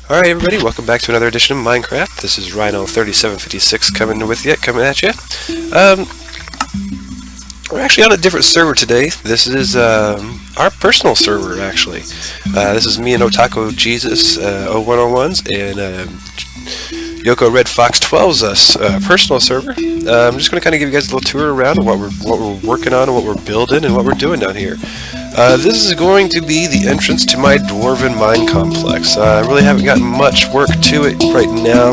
Alright everybody, welcome back to another edition of Minecraft. This is Rhino3756 coming at you. We're actually on a different server today. This is our personal server, actually. This is me and Otaku Jesus 0101s and Yoko Red Fox 12's personal server. I'm just going to kind of give you guys a little tour around of what we're working on and what we're building and what we're doing down here. This is going to be the entrance to my Dwarven Mine Complex. I really haven't gotten much work to it right now.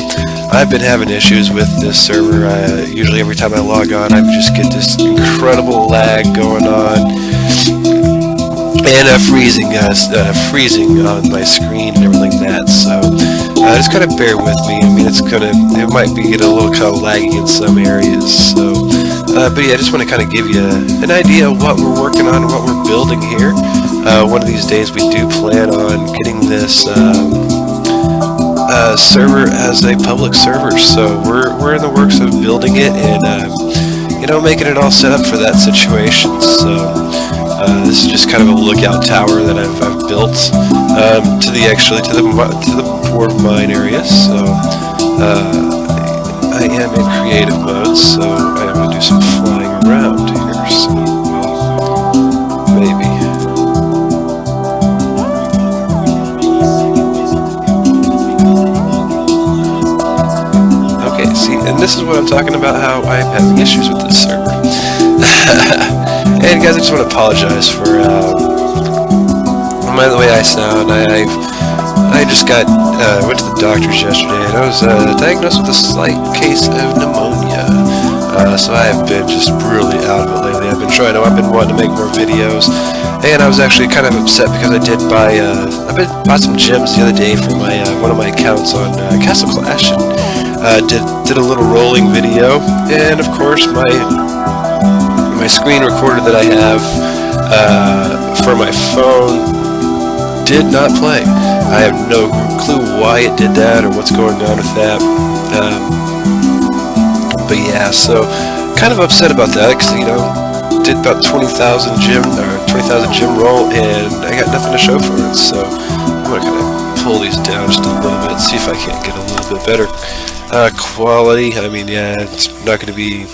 I've been having issues with this server. Usually every time I log on, I just get this incredible lag going on. And freezing on my screen and everything like that. So just kind of bear with me. I mean, it might be getting a little kind of laggy in some areas. So, but yeah, I just want to kind of give you an idea of what we're working on and what we're building here. One of these days, we do plan on getting this server as a public server. So we're in the works of building it and making it all set up for that situation. So. This is just kind of a lookout tower that I've built to the Dwarven Mine area. So I am in creative mode, so I'm going to do some flying around here. So maybe. Okay, see, and this is what I'm talking about. How I'm having issues with this server. And guys, I just want to apologize for the way I sound. I just went to the doctor's yesterday, and I was diagnosed with a slight case of pneumonia. So I have been just brutally out of it lately. I've been wanting to make more videos, and I was actually kind of upset because I bought some gems the other day for my one of my accounts on Castle Clash, and did a little rolling video, and of course my screen recorder that I have for my phone did not play. I have no clue why it did that or what's going on with that. But yeah, so kind of upset about that because did about 20,000 gem roll and I got nothing to show for it. So I'm gonna kind of pull these down just a little bit, see if I can't get a little bit better quality. I mean, yeah, it's not going to be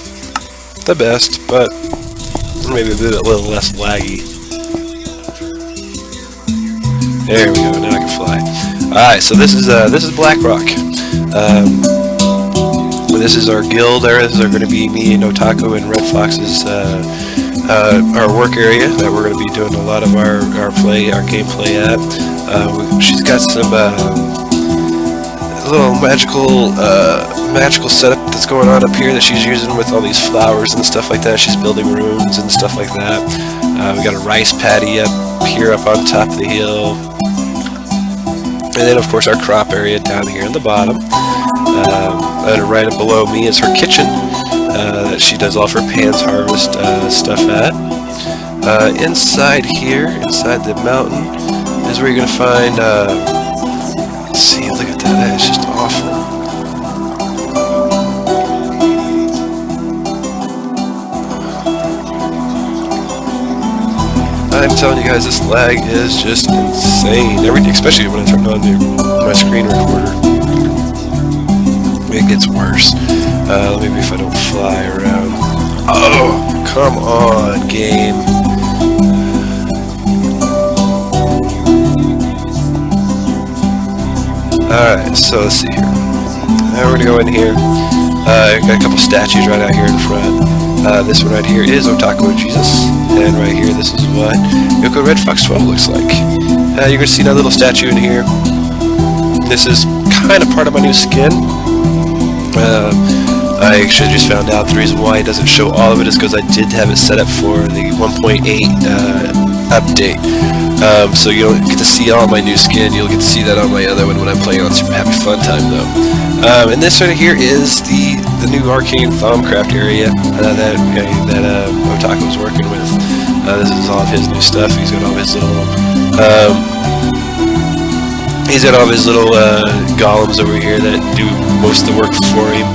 the best, but maybe a little less laggy. There we go. Now I can fly. All right. So this is Blackrock. This is our guild area. This is going to be me and Otaku and Red Fox's our work area that we're going to be doing a lot of our gameplay at. She's got some little magical setup that's going on up here that she's using with all these flowers and stuff like that. She's building rooms and stuff like that. We got a rice paddy up here up on top of the hill, and then of course our crop area down here in the bottom. And right below me is her kitchen that she does all of her Pan's Harvest stuff at. Inside here, inside the mountain, is where you're gonna find. See, look at that. That is just awful. I'm telling you guys, this lag is just insane. Especially when I turn on my screen recorder. It gets worse. Maybe if I don't fly around. Oh, come on, game. Alright, so let's see here. Now we're going to go in here. Got a couple statues right out here in front. This one right here is Otaku Jesus. And right here, this is what Yoko Red Fox 12 looks like. You're going to see another little statue in here. This is kind of part of my new skin. I actually just found out the reason why it doesn't show all of it is because I did have it set up for the 1.8 update. So you don't get to see all my new skin. You'll get to see that on my other one when I'm playing on Super Happy Fun Time, though. And this right here is the new Arcane Thaumcraft area that Otaku was working with. This is all of his new stuff. He's got all of his little golems over here that do most of the work for him.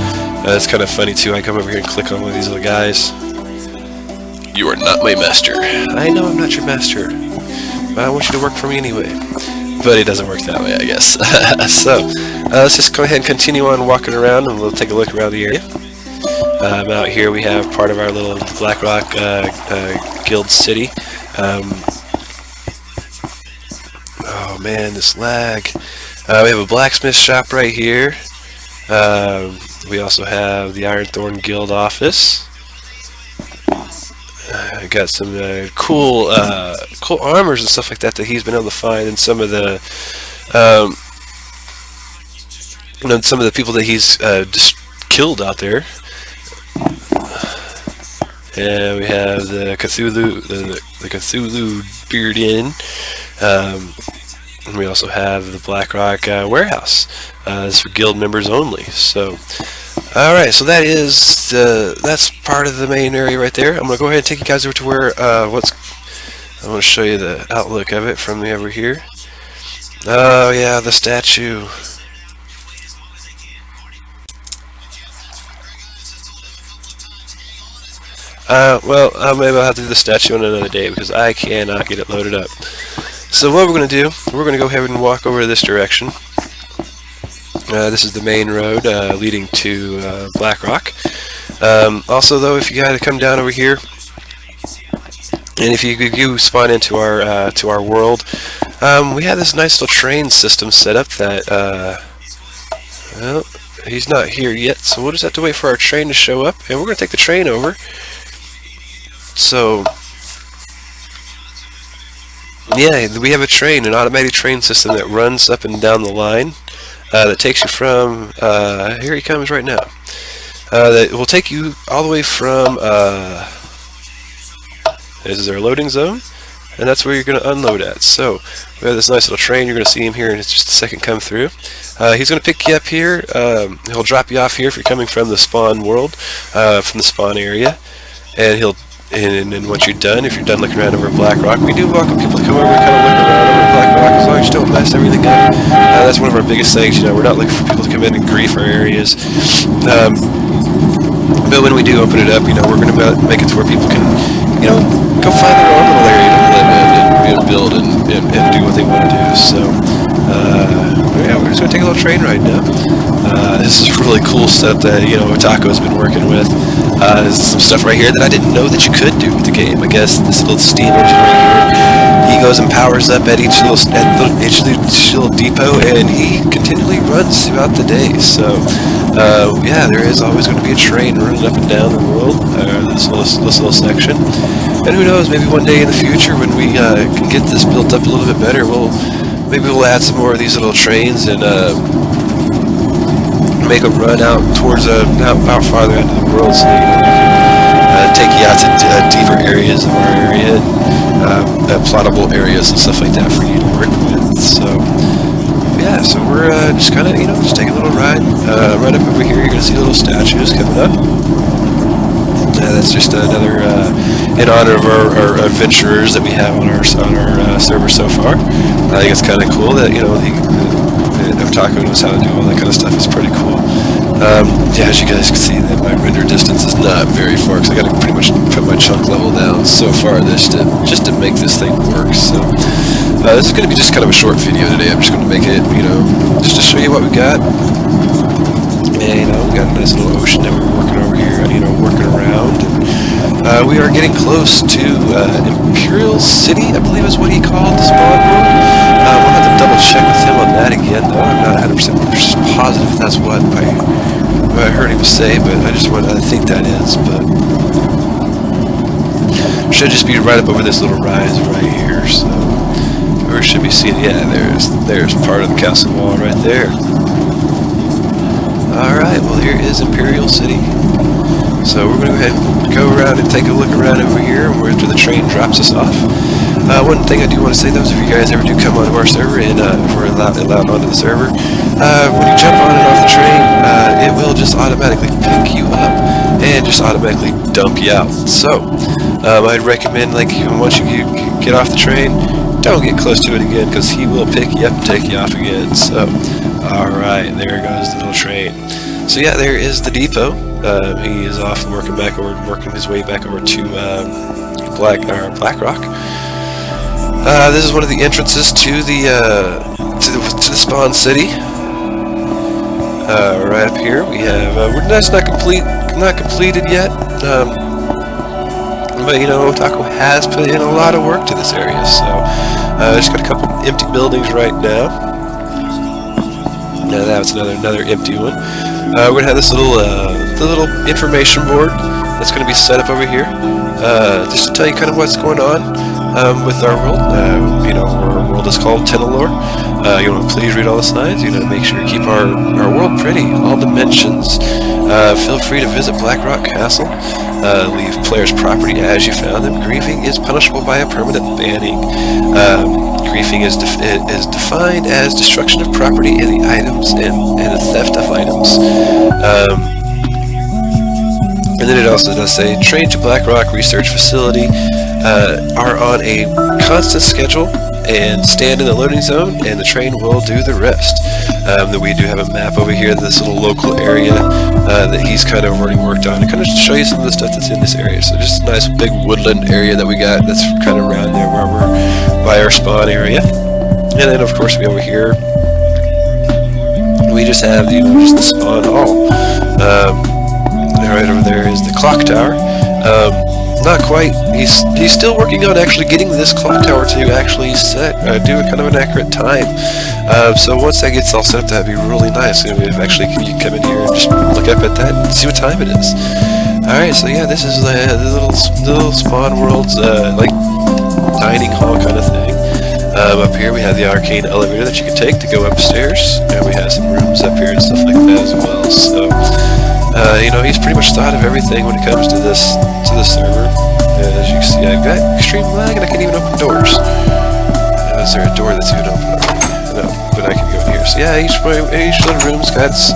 It's kind of funny too. I come over here and click on one of these little guys. You are not my master. I know I'm not your master, but I want you to work for me anyway. but it doesn't work that way, I guess. So let's just go ahead and continue on walking around, and we'll take a look around the area. Out here we have part of our little Blackrock Guild city. Oh man, this lag. We have a blacksmith shop right here. We also have the Ironthorn Guild office. Got some cool armors and stuff like that he's been able to find in some of the some of the people that he's just killed out there. And we have the Cthulhu, the Cthulhu Beard Inn. And we also have the Blackrock warehouse. It's for guild members only. So, all right. So that's part of the main area right there. I'm gonna go ahead and take you guys over to where I want to show you the outlook of it from over here. Oh yeah, the statue. Well, maybe I'll have to do the statue on another day because I cannot get it loaded up. So what we're going to do, we're going to go ahead and walk over this direction. This is the main road leading to Blackrock. Also, though, if you got to come down over here, and if you spawn into our world, we have this nice little train system set up that, well, he's not here yet, so we'll just have to wait for our train to show up, and we're going to take the train over. So, yeah, we have a train, an automatic train system that runs up and down the line that takes you from, here he comes right now, that will take you all the way from, this is our loading zone, and that's where you're going to unload at. So, we have this nice little train, you're going to see him here in just a second come through. He's going to pick you up here, he'll drop you off here if you're coming from the spawn world, from the spawn area, and and once you're done, if you're done looking around over Blackrock, we do welcome people to come over and kind of look around over Blackrock as long as you don't mess everything up. That's one of our biggest things, we're not looking for people to come in and grief our areas. But when we do open it up, we're going to make it to where people can, go find their own little area to live in and build and do what they want to do. So, yeah, we're just going to take a little train ride now. This is really cool stuff that, Otako's been working with. There's some stuff right here that I didn't know that you could do with the game. I guess this little steam engine right here, he goes and powers up at each little depot, and he continually runs throughout the day. So, yeah, there is always going to be a train running up and down the world, this little section. And who knows, maybe one day in the future when we can get this built up a little bit better, maybe we'll add some more of these little trains and make a run out towards out farther into the world, so we can take you out to deeper areas of our area, plottable areas and stuff like that for you to work with. So yeah, so we're just kind of just take a little ride. Right up over here, you're gonna see little statues coming up. That's just another in honor of our adventurers that we have on our server so far. I think it's kind of cool that Otaku knows how to do all that kind of stuff. It's pretty cool. Yeah, as you guys can see, that my render distance is not very far because I got to pretty much put my chunk level down so far just to make this thing work. So this is going to be just kind of a short video today. I'm just going to make it, just to show you what we got. And we got a nice little ocean that we're working over here, working around. And, we are getting close to Imperial City, I believe is what he called the spawn world. We'll have to double check with him on that again, though. I'm not 100% positive if that's what I heard him say, but I think that is. But should just be right up over this little rise right here. So, or should be seeing? Yeah, there's part of the castle wall right there. Alright, well here is Imperial City. So we're going to go ahead and go around and take a look around over here after the train drops us off. One thing I do want to say, though, is if you guys ever do come onto our server and if we're allowed onto the server, when you jump on and off the train, it will just automatically pick you up and just automatically dump you out. So I'd recommend, once you get off the train, don't get close to it again because he will pick you up and take you off again. So, alright, there goes the little train. So yeah, there is the depot. He is off working his way back over to Blackrock. This is one of the entrances to the to the spawn city. Right up here we have. That's not completed yet. But you know, Otaku has put in a lot of work to this area, so just got a couple empty buildings right now. Now that's another empty one. We're gonna have this little information board that's gonna be set up over here, just to tell you kind of what's going on with our world. You know, our world is called Tenelor. You want to please read all the signs. You know, make sure you keep our world pretty, all dimensions. Feel free to visit Blackrock Castle. Leave players' property as you found them. Griefing is punishable by a permanent banning. Griefing is defined as destruction of property and the items and the theft of items. And then it also does say, train to Blackrock Research Facility are on a constant schedule and stand in the loading zone, and the train will do the rest. That we do have a map over here, this little local area that he's kind of already worked on, to kind of show you some of the stuff that's in this area. So just a nice big woodland area that we got that's kind of around there where we're by our spawn area. And then of course we over here, we just have just the spawn hall. Right over there is the clock tower. Not quite. He's still working on actually getting this clock tower to actually do a kind of an accurate time. So once that gets all set up, that'd be really nice. You can come in here and just look up at that and see what time it is. All right. So yeah, this is the little spawn world's like dining hall kind of thing. Up here we have the arcane elevator that you can take to go upstairs, and we have some rooms up here and stuff like that as well. So. You know, he's pretty much thought of everything when it comes to this server. As you can see, I've got extreme lag and I can't even open doors. Is there a door that's even open already? No, but I can go in here. So yeah, each little room's got its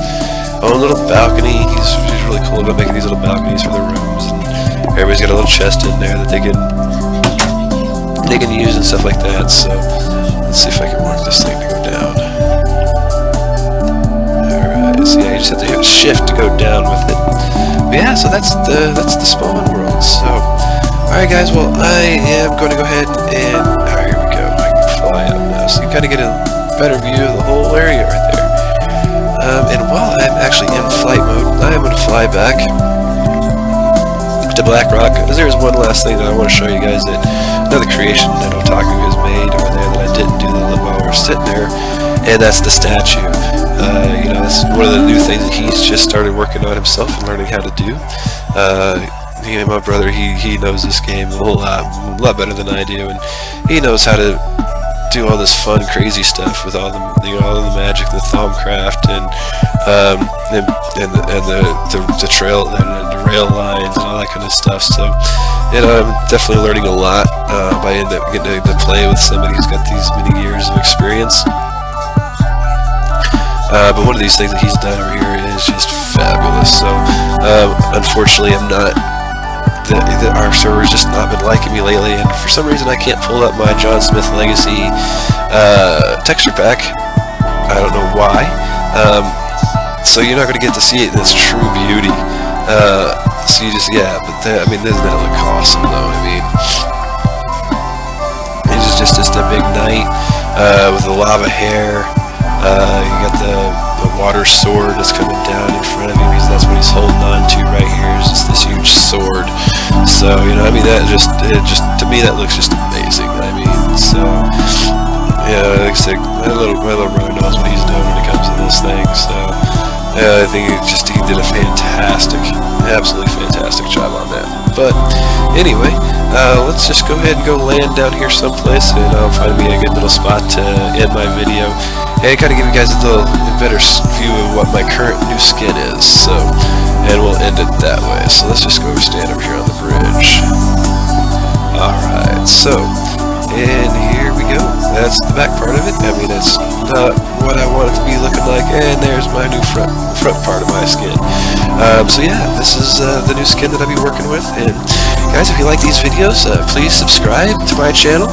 own little balcony. He's really cool about making these little balconies for the rooms, and everybody's got a little chest in there that they can use and stuff like that. So let's see if I can work this thing to go down. So yeah, you just have to hit shift to go down with it. But yeah, so that's the spawn world. So, alright guys, well I am going to go ahead and alright, here we go. I can fly up now, so you kind of get a better view of the whole area right there. And while I'm actually in flight mode, I am going to fly back to Blackrock, because there's one last thing that I want to show you guys, that another creation that Otaku has made over there that I didn't do while we were sitting there, and that's the statue. You know, that's one of the new things that he's just started working on himself and learning how to do. Me and my brother, he knows this game a lot better than I do, and he knows how to do all this fun, crazy stuff with all the magic, the Thaumcraft, and the trail and the rail lines and all that kind of stuff. So, you know, I'm definitely learning a lot by getting to play with somebody who's got these many years of experience. But one of these things that he's done over here is just fabulous. So, unfortunately, our server's just not been liking me lately, and for some reason I can't pull up my John Smith Legacy texture pack. I don't know why. So you're not going to get to see it in its true beauty. So you just, yeah, but I mean, doesn't that look awesome though? I mean, it's just a big knight with the lava hair. You got the water sword that's coming down in front of him, because that's what he's holding on to right here, is just this huge sword. So, you know, I mean, to me that looks just amazing. I mean, so, yeah, like I said, my little brother knows what he's doing when it comes to this thing. So, yeah, I think he did a absolutely fantastic job on that. But anyway, let's just go ahead and go land down here someplace, and I'll find me a good little spot to end my video. And kind of give you guys a better view of what my current new skin is. So, and we'll end it that way. So let's just go stand over here on the bridge. Alright, so, and here we go. That's the back part of it. I mean, it's not what I want it to be looking like. And there's my new front part of my skin. So yeah, this is the new skin that I'll be working with. And guys, if you like these videos, please subscribe to my channel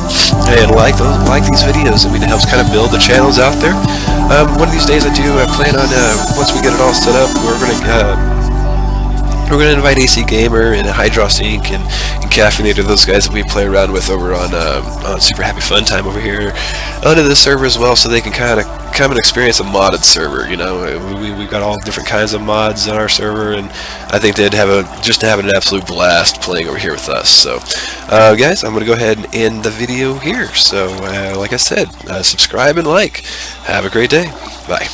and like these videos. I mean, it helps kind of build the channels out there. One of these days I do plan on, once we get it all set up, we're going to We're going to invite AC Gamer and HydroSync and Caffeinator, those guys that we play around with over on Super Happy Fun Time over here, onto the server as well, so they can kind of come and experience a modded server. You know, we've got all different kinds of mods on our server, and I think they'd have an absolute blast playing over here with us. So, guys, I'm going to go ahead and end the video here. So, like I said, subscribe and like. Have a great day. Bye.